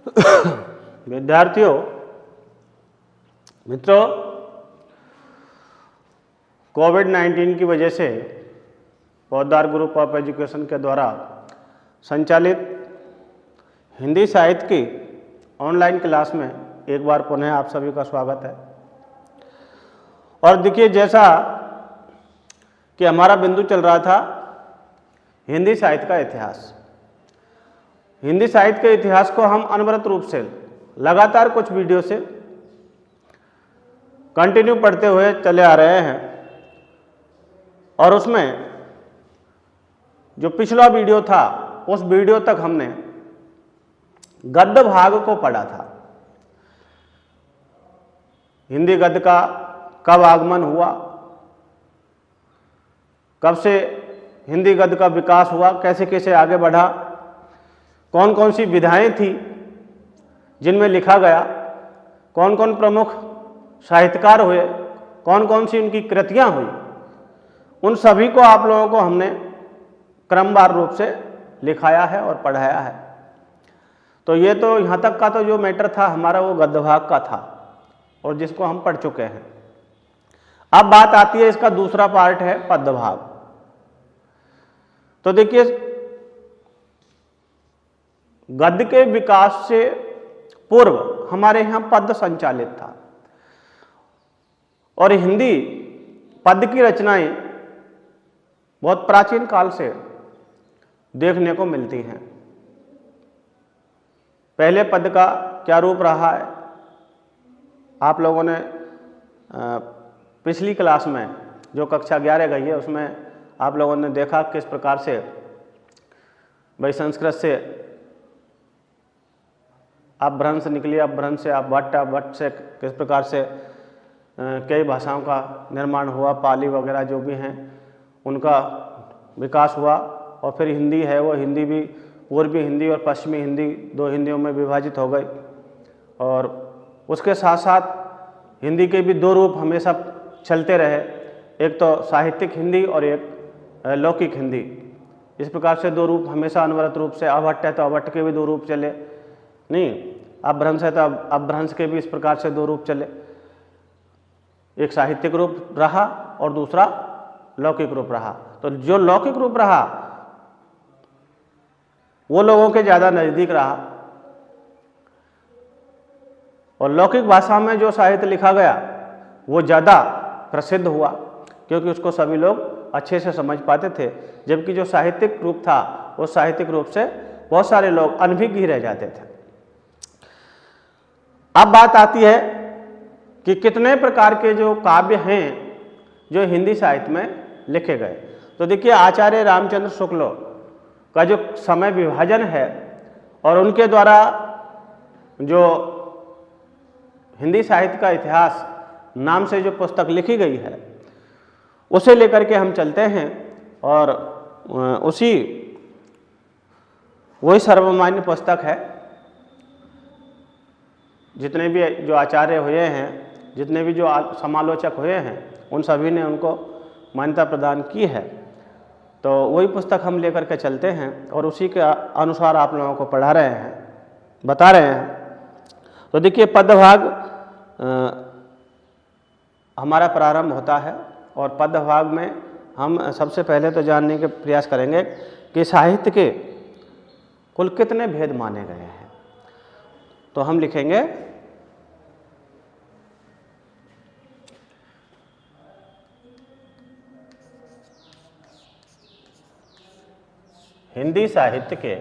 विद्यार्थियों, मित्रों, कोविड-19 की वजह से पौधार ग्रुप ऑफ एजुकेशन के द्वारा संचालित हिंदी साहित्य की ऑनलाइन क्लास में एक बार पुनः आप सभी का स्वागत है। और देखिए, जैसा कि हमारा बिंदु चल रहा था हिंदी साहित्य का इतिहास। हिंदी साहित्य के इतिहास को हम अनवरत रूप से लगातार कुछ वीडियो से कंटिन्यू पढ़ते हुए चले आ रहे हैं। और उसमें जो पिछला वीडियो था, उस वीडियो तक हमने गद्य भाग को पढ़ा था। हिंदी गद्य का कब आगमन हुआ, कब से हिंदी गद्य का विकास हुआ, कैसे कैसे आगे बढ़ा, कौन कौन सी विधाएं थी जिनमें लिखा गया, कौन कौन प्रमुख साहित्यकार हुए, कौन कौन सी उनकी कृतियां हुई, उन सभी को आप लोगों को हमने क्रमवार रूप से लिखाया है और पढ़ाया है। तो ये तो यहाँ तक का तो जो मैटर था हमारा वो गद्य भाग का था और जिसको हम पढ़ चुके हैं। अब बात आती है, इसका दूसरा पार्ट है पद्य भाग। तो देखिए, गद्य के विकास से पूर्व हमारे यहाँ पद्य संचालित था और हिंदी पद्य की रचनाएं बहुत प्राचीन काल से देखने को मिलती हैं। पहले पद्य का क्या रूप रहा है, आप लोगों ने पिछली क्लास में जो कक्षा 11 गई है उसमें आप लोगों ने देखा किस प्रकार से भाई संस्कृत से अपभ्रंश निकली, अपभ्रंश से अपभट्ट, अपभट्ट से किस प्रकार से कई भाषाओं का निर्माण हुआ, पाली वगैरह जो भी हैं उनका विकास हुआ। और फिर हिंदी है, वो हिंदी भी पूर्वी हिंदी और पश्चिमी हिंदी दो हिंदियों में विभाजित हो गई। और उसके साथ साथ हिंदी के भी दो रूप हमेशा चलते रहे, एक तो साहित्यिक हिंदी और एक लौकिक हिंदी। इस प्रकार से दो रूप हमेशा अनवरत रूप से, अभट्ट है तो अभट्ट के भी दो रूप चले, नहीं अपभ्रंश है तो अपभ्रंश के भी इस प्रकार से दो रूप चले। एक साहित्यिक रूप रहा और दूसरा लौकिक रूप रहा। तो जो लौकिक रूप रहा वो लोगों के ज़्यादा नज़दीक रहा और लौकिक भाषा में जो साहित्य लिखा गया वो ज़्यादा प्रसिद्ध हुआ क्योंकि उसको सभी लोग अच्छे से समझ पाते थे। जबकि जो साहित्यिक रूप था वो साहित्यिक रूप से बहुत सारे लोग अनभिज्ञ ही रह जाते थे। अब बात आती है कि कितने प्रकार के जो काव्य हैं जो हिंदी साहित्य में लिखे गए। तो देखिए, आचार्य रामचंद्र शुक्ल का जो समय विभाजन है और उनके द्वारा जो हिंदी साहित्य का इतिहास नाम से जो पुस्तक लिखी गई है उसे लेकर के हम चलते हैं और वही सर्वमान्य पुस्तक है। जितने भी जो आचार्य हुए हैं, जितने भी जो समालोचक हुए हैं, उन सभी ने उनको मान्यता प्रदान की है। तो वही पुस्तक हम लेकर के चलते हैं और उसी के अनुसार आप लोगों को पढ़ा रहे हैं, बता रहे हैं। तो देखिए, पद्य भाग हमारा प्रारंभ होता है और पद्य भाग में हम सबसे पहले तो जानने के प्रयास करेंगे कि साहित्य के कुल कितने भेद माने गए हैं। तो हम लिखेंगे हिंदी साहित्य के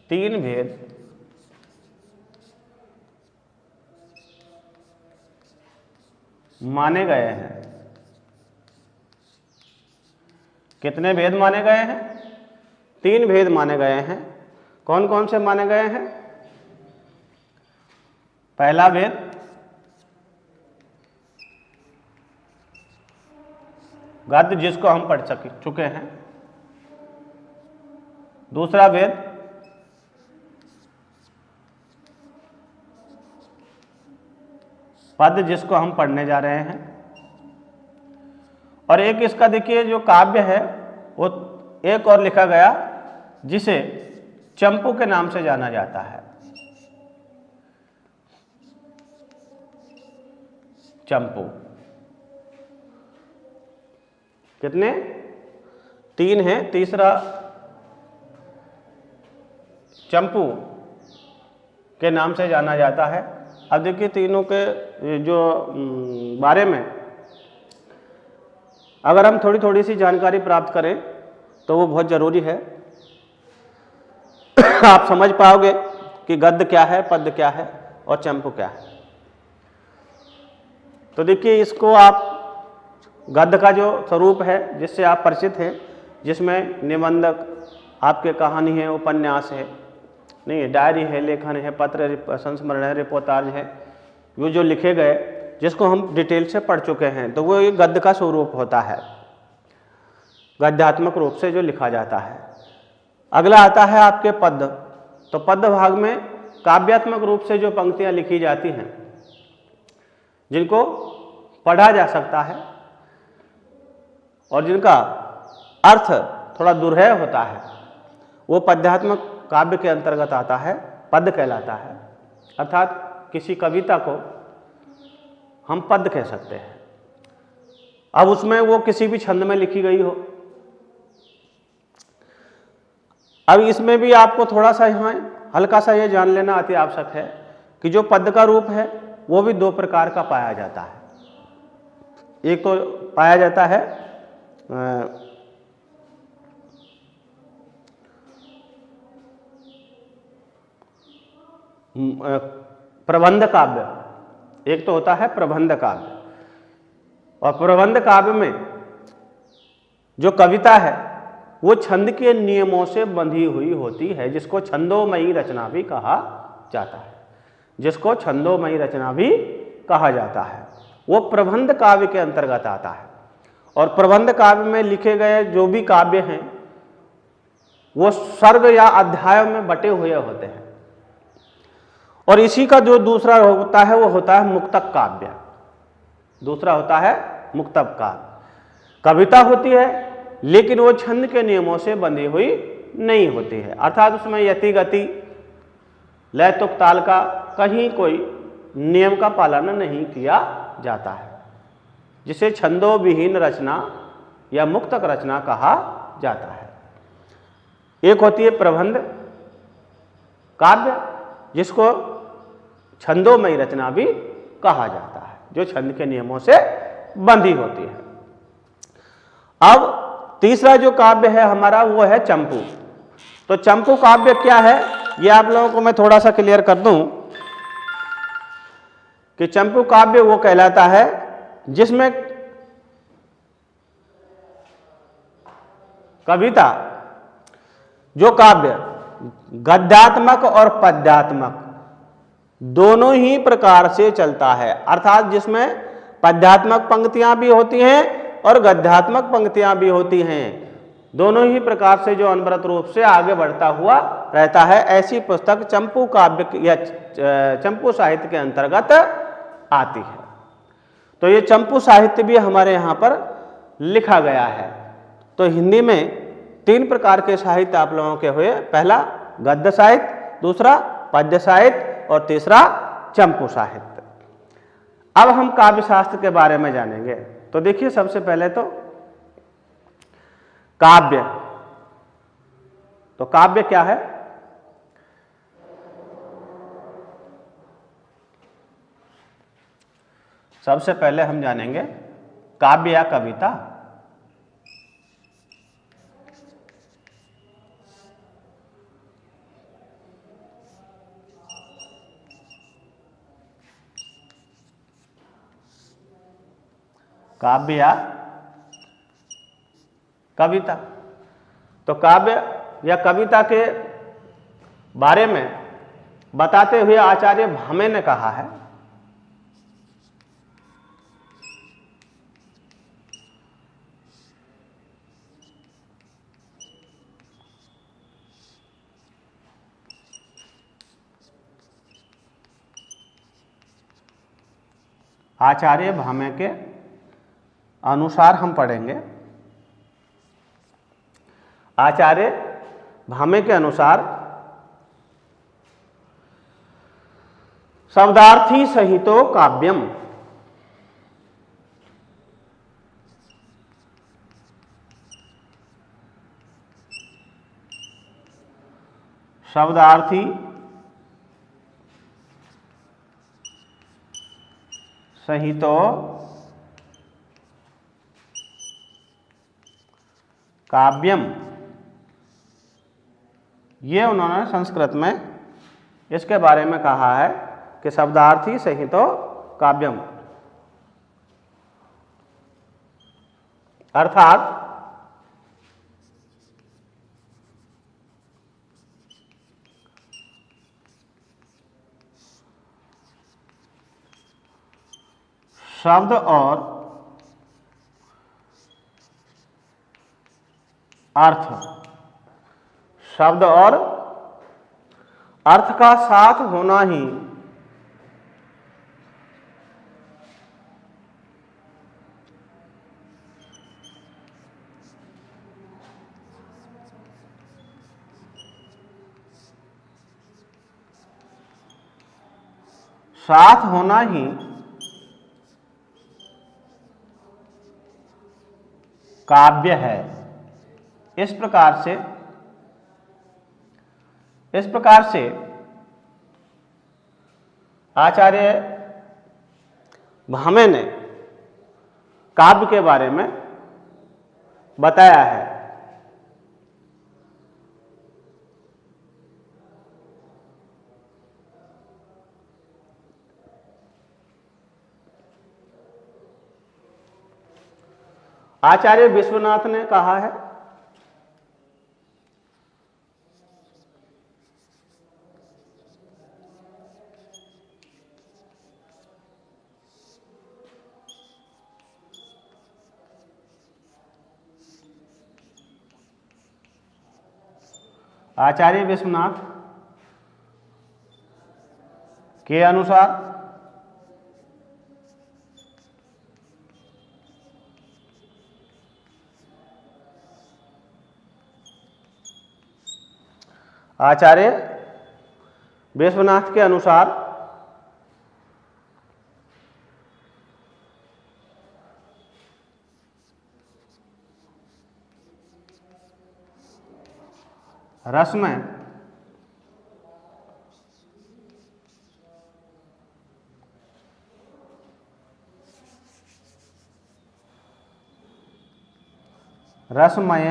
तीन भेद माने गए हैं। कितने भेद माने गए हैं? तीन भेद माने गए हैं। कौन कौन से माने गए हैं? पहला भेद गद्य, जिसको हम पढ़ चुके हैं। दूसरा भेद पद, जिसको हम पढ़ने जा रहे हैं। और एक इसका देखिए जो काव्य है वो एक और लिखा गया जिसे चंपू के नाम से जाना जाता है। चंपू। कितने? 3 हैं। तीसरा चंपू के नाम से जाना जाता है। अब देखिए तीनों के जो बारे में अगर हम थोड़ी थोड़ी सी जानकारी प्राप्त करें तो वो बहुत ज़रूरी है। आप समझ पाओगे कि गद्य क्या है, पद्य क्या है और चंपू क्या है। तो देखिए इसको आप गद्य का जो स्वरूप है जिससे आप परिचित हैं, जिसमें निबंधक, आपके कहानी है, उपन्यास है, नहीं डायरी है, लेखन है, पत्र संस्मरण है, रिपोर्टाज है, वो जो लिखे गए जिसको हम डिटेल से पढ़ चुके हैं, तो वो एक गद्य का स्वरूप होता है, गद्यात्मक रूप से जो लिखा जाता है। अगला आता है आपके पद्य। तो पद्य भाग में काव्यात्मक रूप से जो पंक्तियां लिखी जाती हैं, जिनको पढ़ा जा सकता है और जिनका अर्थ थोड़ा दुर्हेय होता है, वो पद्यात्मक काव्य के अंतर्गत आता है, पद्य कहलाता है। अर्थात किसी कविता को हम पद्य कह सकते हैं। अब उसमें वो किसी भी छंद में लिखी गई हो। अब इसमें भी आपको थोड़ा सा यहाँ हल्का सा ये जान लेना अति आवश्यक है कि जो पद्य का रूप है वो भी 2 प्रकार का पाया जाता है। एक तो पाया जाता है प्रबंध काव्य, एक तो होता है प्रबंध काव्य। और प्रबंध काव्य में जो कविता है वो छंद के नियमों से बंधी हुई होती है, जिसको छंदोमयी रचना भी कहा जाता है, जिसको छंदोमयी रचना भी कहा जाता है। वो प्रबंध काव्य के अंतर्गत आता है। और प्रबंध काव्य में लिखे गए जो भी काव्य हैं वो सर्ग या अध्यायों में बटे हुए होते हैं। और इसी का जो दूसरा होता है वो होता है मुक्तक काव्य। दूसरा होता है मुक्तक काव्य। कविता होती है लेकिन वो छंद के नियमों से बंधी हुई नहीं होती है, अर्थात उसमें यति गति लय तुक ताल का कहीं कोई नियम का पालन नहीं किया जाता है, जिसे छंदो विहीन रचना या मुक्तक रचना कहा जाता है। एक होती है प्रबंध काव्य, जिसको छंदोमयी रचना भी कहा जाता है, जो छंद के नियमों से बंधी होती है। अब तीसरा जो काव्य है हमारा वो है चंपू। तो चंपू काव्य क्या है ये आप लोगों को मैं थोड़ा सा क्लियर कर दूं कि चंपू काव्य वो कहलाता है जिसमें कविता, जो काव्य गद्यात्मक और पद्यात्मक दोनों ही प्रकार से चलता है, अर्थात जिसमें पद्यात्मक पंक्तियां भी होती हैं और गद्यात्मक पंक्तियां भी होती हैं, दोनों ही प्रकार से जो अनवरत रूप से आगे बढ़ता हुआ रहता है, ऐसी पुस्तक चंपू काव्य या चंपू साहित्य के अंतर्गत आती है। तो ये चंपू साहित्य भी हमारे यहाँ पर लिखा गया है। तो हिंदी में 3 प्रकार के साहित्य आप लोगों के हुए, पहला गद्य साहित्य, दूसरा पद्य साहित्य और तीसरा चंपू साहित्य। अब हम काव्य शास्त्र के बारे में जानेंगे। तो देखिए सबसे पहले तो काव्य। तो काव्य क्या है? सबसे पहले हम जानेंगे काव्य या कविता। काव्य या कविता। तो काव्य या कविता के बारे में बताते हुए आचार्य भामे ने कहा है आचार्य भामे के अनुसार हम पढ़ेंगे। आचार्य भामे के अनुसार शब्दार्थी सहितो काव्यम, शब्दार्थी सहितो काव्यम, ये उन्होंने संस्कृत में इसके बारे में कहा है कि शब्दार्थी सहितो काव्यम, अर्थात शब्द और अर्थ, शब्द और अर्थ का साथ होना ही काव्य है। इस प्रकार से आचार्य भामे ने काव्य के बारे में बताया है। आचार्य विश्वनाथ ने कहा है आचार्य विश्वनाथ के अनुसार आचार्य विश्वनाथ के अनुसार रस में रसमय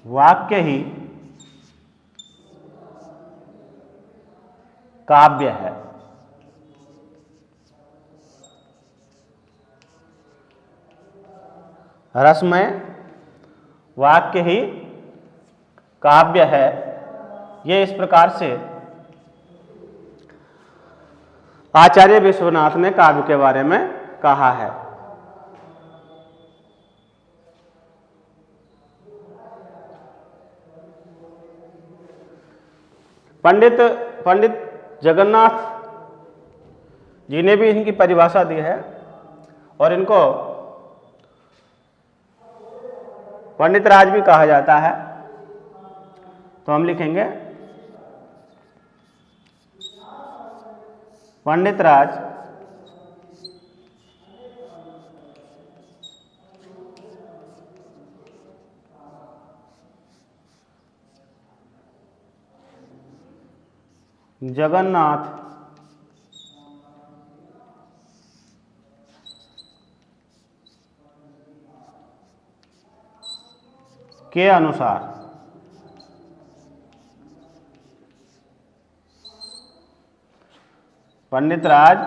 वाक्य ही काव्य है। रसमय वाक्य ही काव्य है। ये इस प्रकार से आचार्य विश्वनाथ ने काव्य के बारे में कहा है। पंडित जगन्नाथ जी ने भी इनकी परिभाषा दी है और इनको पंडित राज भी कहा जाता है। तो हम लिखेंगे पंडित राज जगन्नाथ के अनुसार पंडित राज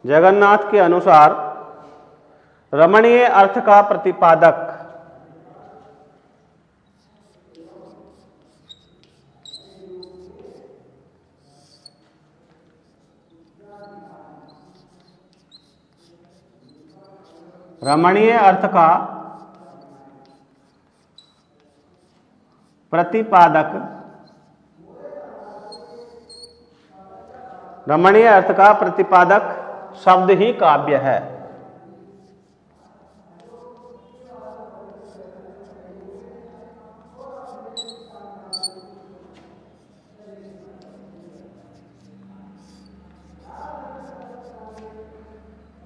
जगन्नाथ के अनुसार रमणीय अर्थ का प्रतिपादक रमणीय अर्थ का प्रतिपादक रमणीय अर्थ का प्रतिपादक शब्द ही काव्य है।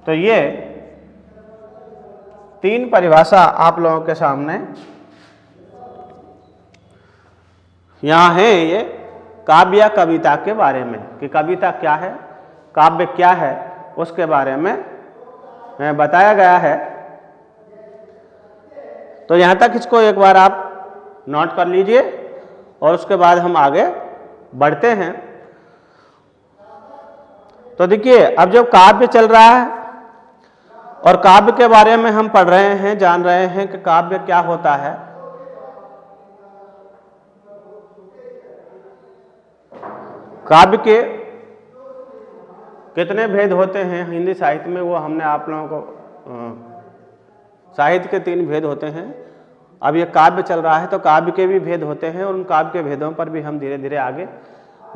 तो ये 3 परिभाषा आप लोगों के सामने यहाँ है, ये काव्य कविता के बारे में कि कविता क्या है, काव्य क्या है, उसके बारे में बताया गया है। तो यहाँ तक इसको एक बार आप नोट कर लीजिए और उसके बाद हम आगे बढ़ते हैं। तो देखिए, अब जब काव्य चल रहा है और काव्य के बारे में हम पढ़ रहे हैं, जान रहे हैं कि काव्य क्या होता है। काव्य के कितने भेद होते हैं हिंदी साहित्य में, वो हमने आप लोगों को साहित्य के 3 भेद होते हैं। अब ये काव्य चल रहा है तो काव्य के भी भेद होते हैं और उन काव्य के भेदों पर भी हम धीरे धीरे आगे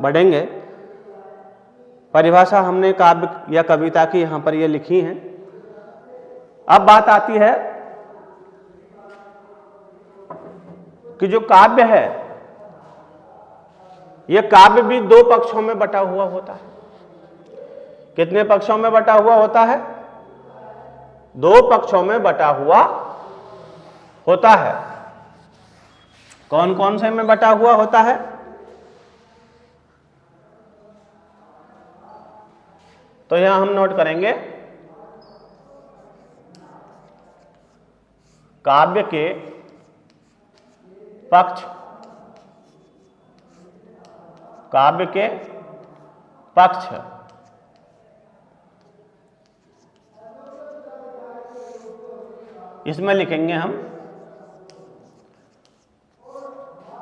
बढ़ेंगे। परिभाषा हमने काव्य या कविता की यहाँ पर ये लिखी है। अब बात आती है कि जो काव्य है, यह काव्य भी 2 पक्षों में बटा हुआ होता है। कितने पक्षों में बटा हुआ होता है? 2 पक्षों में बटा हुआ होता है। कौन कौन से में बटा हुआ होता है? तो यहां हम नोट करेंगे, काव्य के पक्ष, काव्य के पक्ष, इसमें लिखेंगे हम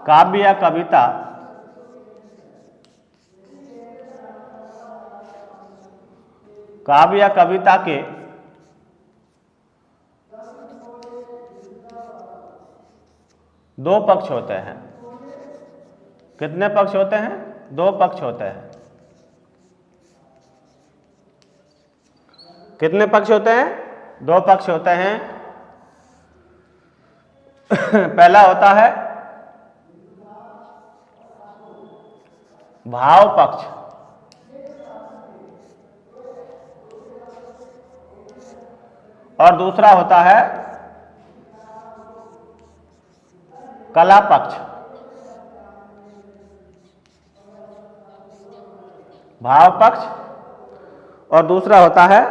काव्य या कविता काव्य या कविता के दो पक्ष होते हैं। कितने पक्ष होते हैं? 2 पक्ष होते हैं। कितने पक्ष होते हैं? 2 पक्ष होते हैं। पहला होता है भाव पक्ष, और दूसरा होता है कला पक्ष। भाव पक्ष और दूसरा होता है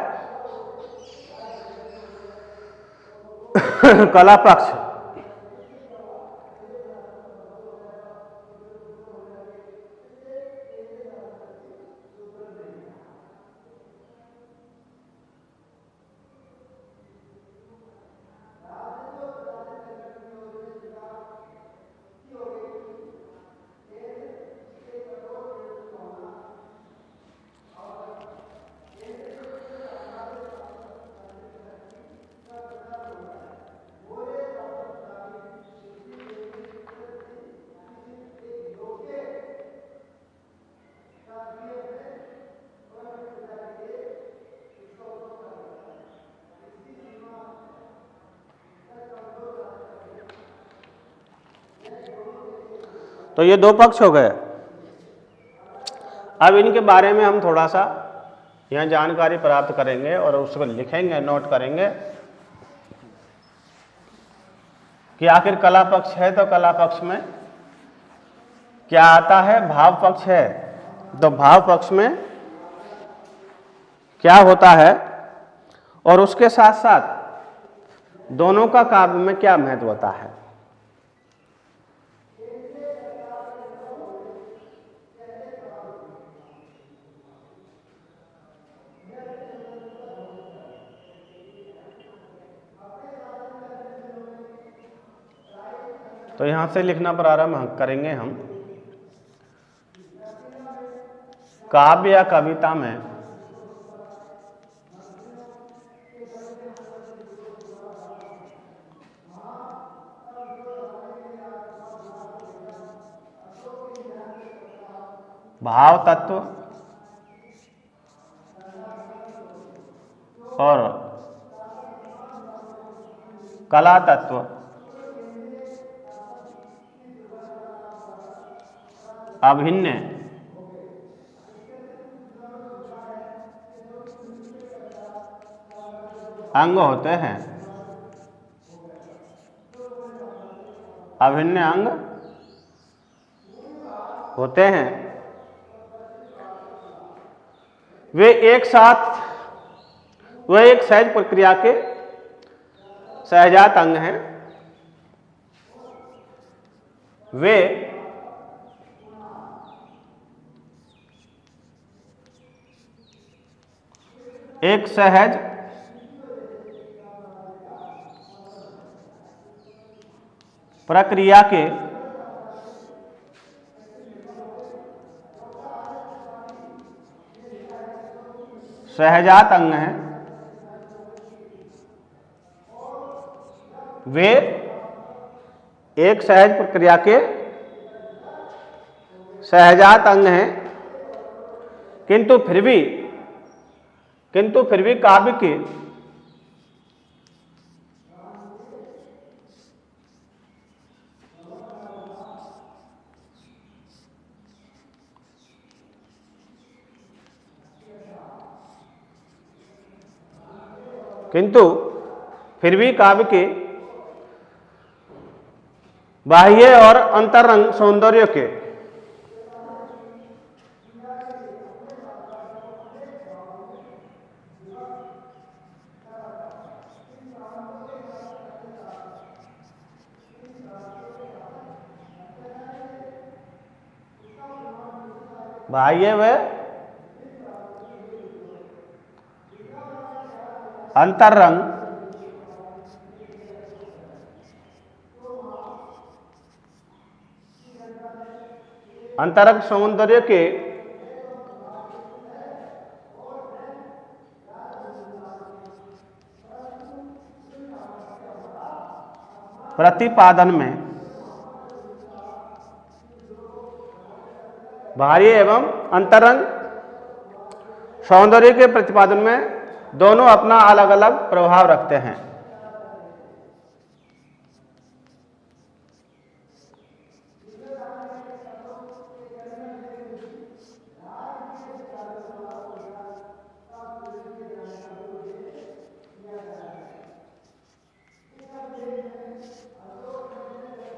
कला पक्ष। तो ये 2 पक्ष हो गए। अब इनके बारे में हम थोड़ा सा यहाँ जानकारी प्राप्त करेंगे और उसको लिखेंगे, नोट करेंगे कि आखिर कला पक्ष है तो कला पक्ष में क्या आता है? भाव पक्ष है। तो भाव पक्ष में क्या होता है और उसके साथ साथ दोनों का काव्य में क्या महत्व होता है। तो यहां से लिखना प्रारंभ करेंगे हम। काव्य या कविता में भाव तत्व और कला तत्व अभिन्न अंग होते हैं, अभिन्न अंग होते हैं। वे एक सहज प्रक्रिया के सहजात अंग हैं। वे एक सहज प्रक्रिया के सहजात अंग हैं। वे एक सहज प्रक्रिया के सहजात अंग हैं, किंतु फिर भी काव्य के बाह्य और अंतरंग सौंदर्य के बाह्य व अंतरंग सौंदर्य के प्रतिपादन में बाह्य एवं अंतरंग सौंदर्य के प्रतिपादन में दोनों अपना अलग अलग प्रभाव रखते हैं।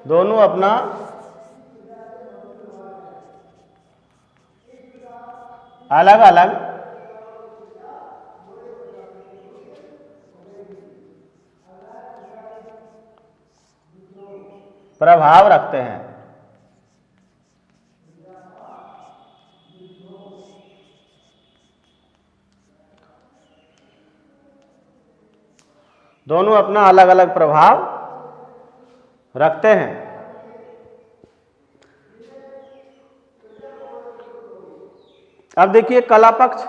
दोनों अपना अलग अलग प्रभाव रखते हैं। दोनों अपना अलग अलग प्रभाव रखते हैं। अब देखिए कला पक्ष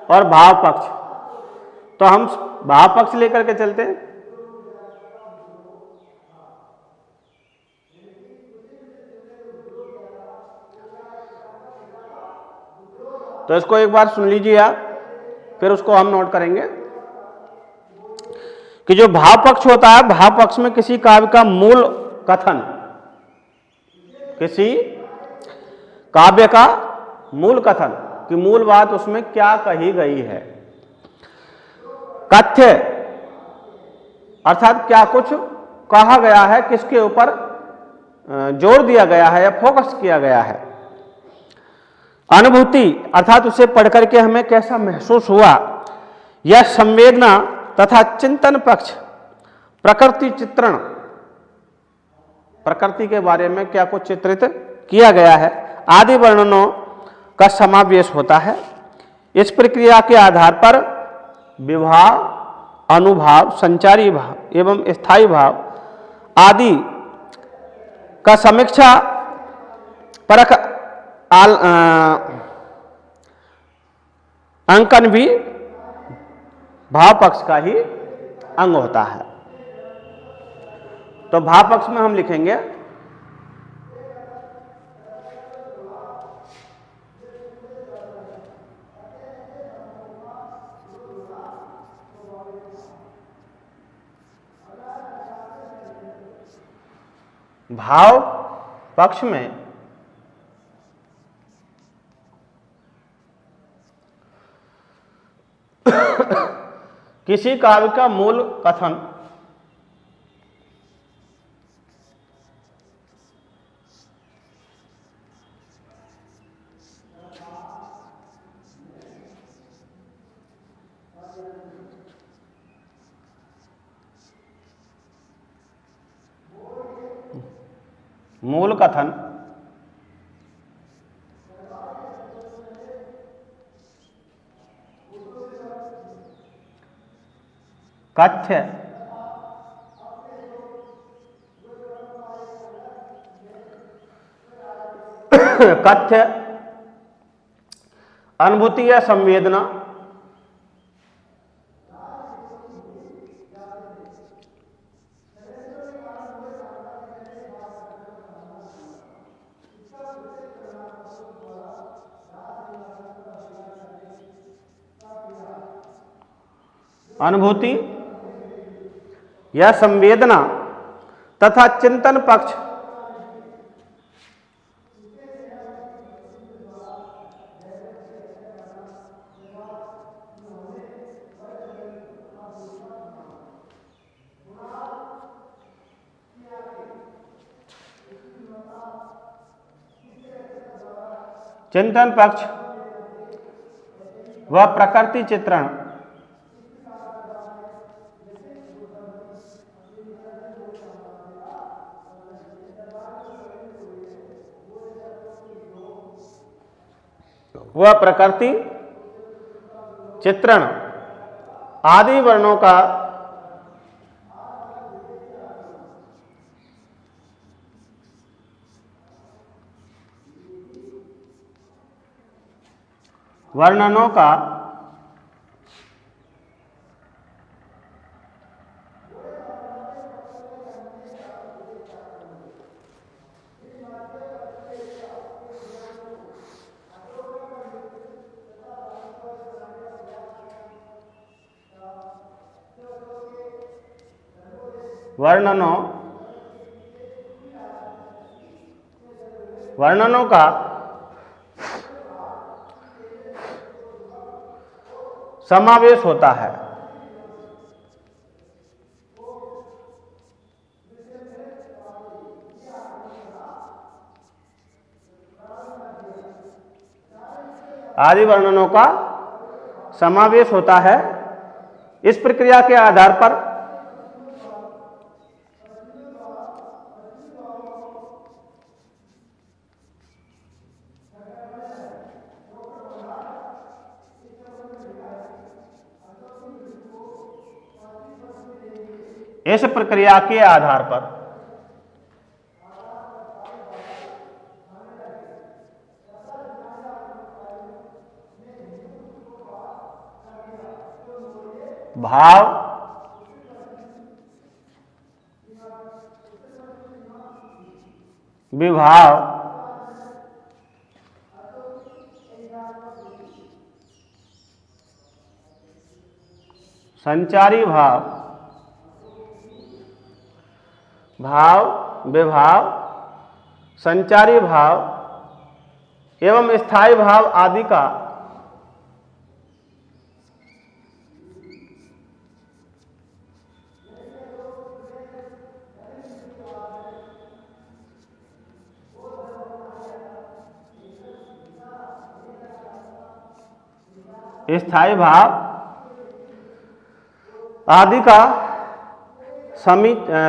और भाव पक्ष। तो हम भाव पक्ष लेकर के चलते हैं। तो इसको एक बार सुन लीजिए आप, फिर उसको हम नोट करेंगे कि जो भाव पक्ष होता है, भाव पक्ष में किसी काव्य का मूल कथन, किसी काव्य का मूल कथन कि मूल बात उसमें क्या कही गई है, कथ्य अर्थात क्या कुछ कहा गया है, किसके ऊपर जोर दिया गया है या फोकस किया गया है। अनुभूति अर्थात उसे पढ़ करके हमें कैसा महसूस हुआ, यह संवेदना तथा चिंतन पक्ष प्रकृति चित्रण, प्रकृति के बारे में क्या कुछ चित्रित किया गया है आदि वर्णनों का समावेश होता है। इस प्रक्रिया के आधार पर विभाव, अनुभाव, संचारी भाव एवं स्थायी भाव आदि का समीक्षा परख अंकन भी भाव पक्ष का ही अंग होता है। तो भाव पक्ष में हम लिखेंगे भाव पक्ष में किसी काव्य का मूल कथन कथ्य अनुभूति या संवेदना, अनुभूति या संवेदना तथा चिंतन पक्ष व प्रकृति चित्रण आदि वर्णों का वर्णनों का वर्णनों का समावेश होता है। आदि वर्णनों का समावेश होता है। इस प्रक्रिया के आधार पर भाव विभाव संचारी भाव विभाव संचारी भाव एवं स्थायी भाव आदि का स्थायी भाव आदि का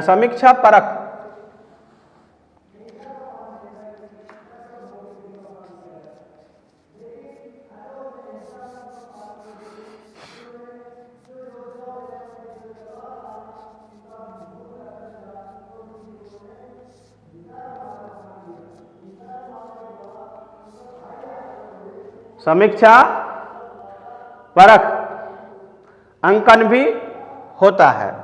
समीक्षा परक अंकन भी होता है।